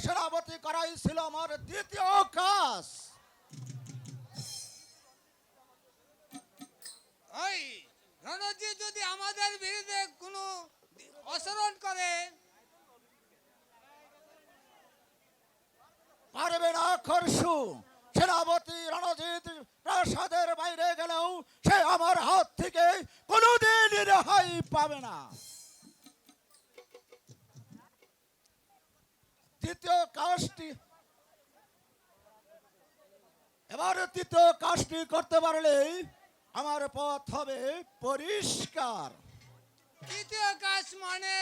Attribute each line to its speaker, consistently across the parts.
Speaker 1: সেনাপতি করাই ছিল আমার দ্বিতীয় কাজ।
Speaker 2: ওই রণজিৎ যদি আমাদের বিরুদ্ধে কোনো আচরণ করে,
Speaker 1: পারবে না খরশু। সেনাপতি রণজিৎ প্রাসাদের বাইরে গেলেও সে আমার হাত থেকে কোনোদিন রেহাই পাবে না। দ্বিতীয় কাজটি দ্বিতীয় কাজটি করতে পারলেই আমার পথ হবে পরিষ্কার।
Speaker 2: তৃতীয় কাজ মানে?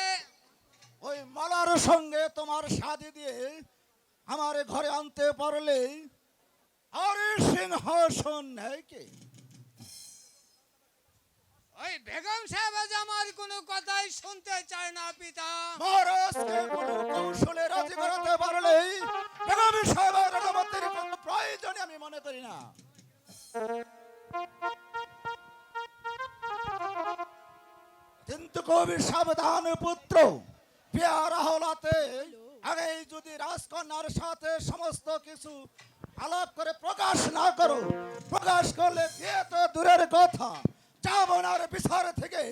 Speaker 1: ওই মালার সঙ্গে তোমার শাদি দিয়ে আমার ঘরে আনতে পারলেই আর সিংহাসন নেই কে।
Speaker 2: ওই বেগম সাহেব আজ আমার কোনো কথাই শুনতে চায় না পিতা।
Speaker 1: মহারাজকে কোনো কৌশলে রাজি করাতে পারলেই বেগম সাহেবের অনুমতির কোনো প্রয়োজন আমি মনে করি না। কিন্তু কবি সাবধান পুত্র, পেয়ারা হলাতে আগেই যদি রাজকন্যার সাথে সমস্ত কিছু আলাপ করে প্রকাশ না করো, প্রকাশ করলে বিয়ে তো দূরের কথা, চাবনার বিচার থেকে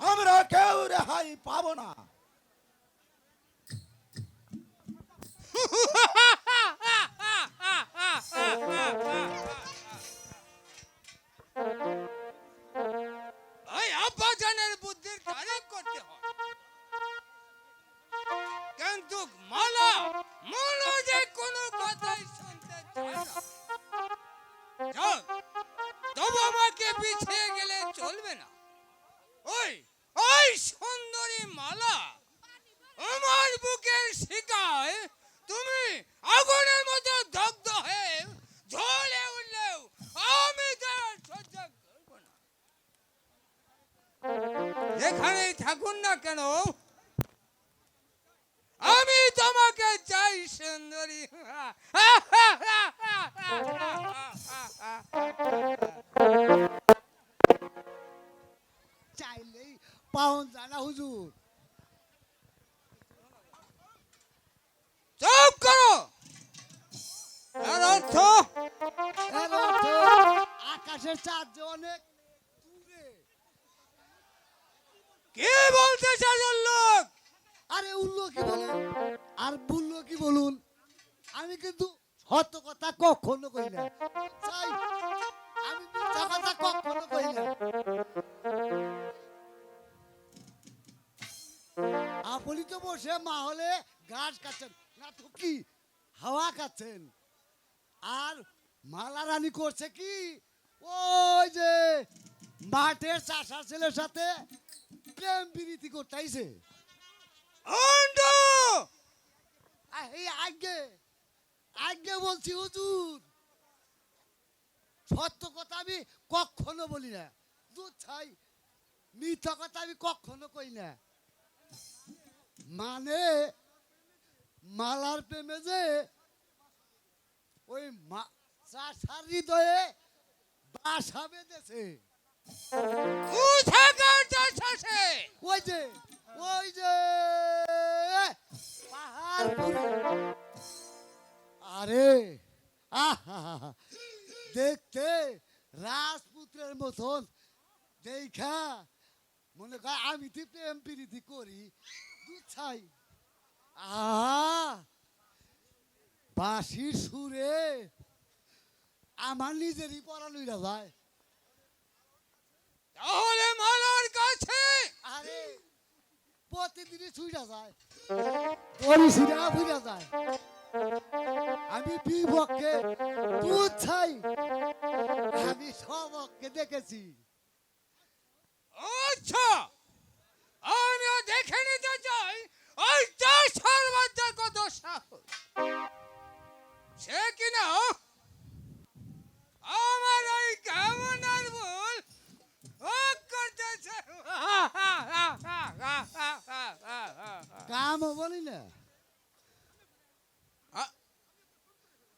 Speaker 1: আমরা কেউ রেহাই পাবো না।
Speaker 2: ওই আব্বাজানের বুদ্ধির তারিফ করতে হয়, কিন্তু মালা মালা যে কোনো কথাই শুনতে চায় না। যাক, তবু আমাকে পিছিয়ে গেলে চলবে না। ওই ওই সুন্দরী মালা আমার বুকের শিকায় তুমি আগুনের মতো দগ্ধ হয়ে জ্বলে উঠলেও আমি তার সহ্য করব না। যেখানেই থাকুন না কেন আমি তোমাকে চাই সুন্দরী।
Speaker 3: চাইলেই পাওন জানা হুজুর।
Speaker 2: চুপ করো। এর অর্থ
Speaker 3: এর অর্থ আকাশের চাঁদ যে অনেক দূরে।
Speaker 2: কি বলতে চাই লোক?
Speaker 3: আরে উল্লো কি বলুন আর বুল্লো কি বলুন, আমি কিন্তু সত্য কথা কখনো কই না। চাই আমি মিথ্যা কথা কখনো কই না। আপনি তো বসে মা হলে ঘাস খাচ্ছেন না তো কি হাওয়া খাচ্ছেন। আর মালা রানী করছে কি ওই যে মাঠের চাষার ছেলের সাথে প্রেম প্রীতি করতেইছে।
Speaker 2: অন্ডু!
Speaker 3: এই আগে আগে বলছি হুজুর, সত্য কথা আমি কখনো বলি না। দুধ ছাই মিথ্যা কথা আমি কখনো কই না। মানে মালার প্রেমে যে ওই চাষার হৃদয়ে বাসা বেঁধেছে।
Speaker 2: কোথাকার চাষাসে?
Speaker 3: ওই যে ওই যে পাহাড়পুরে। আরে আহা দেখতে রাজপুত্রের মতন দেখা মনে কর আমি তো প্রেম প্রীতি করি। দুধ ছাই বাঁশির সুরে আমার নিজেরই পরাণ হইরা যায়।
Speaker 2: তাহলে মালার কাছে
Speaker 3: আরে প্রতিদিনই ছুঁড়া যায়, পরিশিরা ভুইরা যায়। আমি বিপক্ষে দুধ ছাই আমি সবকে দেখেছি।
Speaker 2: আচ্ছা, আমিও দেখে নিতে চাই ওই চাষার বাচ্চার কত সাহস। সে কিনা আমার ওই কামনার ভুল করতেছে।
Speaker 3: কাম বলি না,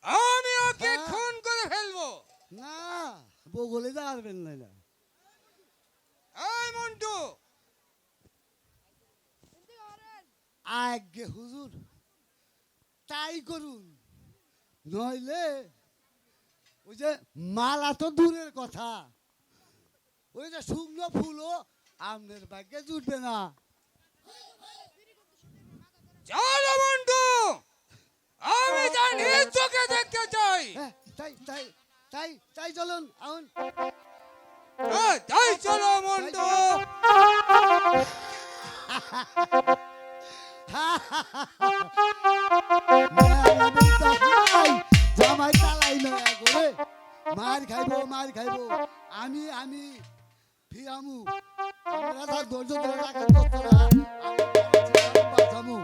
Speaker 2: আমি ওকে খুন করে ফেলবো।
Speaker 3: না বগলে যাবেন না।
Speaker 2: এই মন্টু,
Speaker 3: আগে হুজুর তাই করুন, নইলে ওই যে মালা তো দূরের কথা, ওই যে শুকনো ফুলও আপনার ভাগ্যে জুটবে না।
Speaker 2: চলো মন্টু, আমি তা নিজ চোখে দেখতে চাই।
Speaker 3: হ্যাঁ, তাই তাই তাই তাই চলুন এখন।
Speaker 2: তাই চলো মন্টু।
Speaker 3: জামাই চালাই না করে মার খাইবো মার খাইবো, আমি আমি ফিরামু, আমরা তার ধৈর্য ধরে রাখেন, বাঁচামু।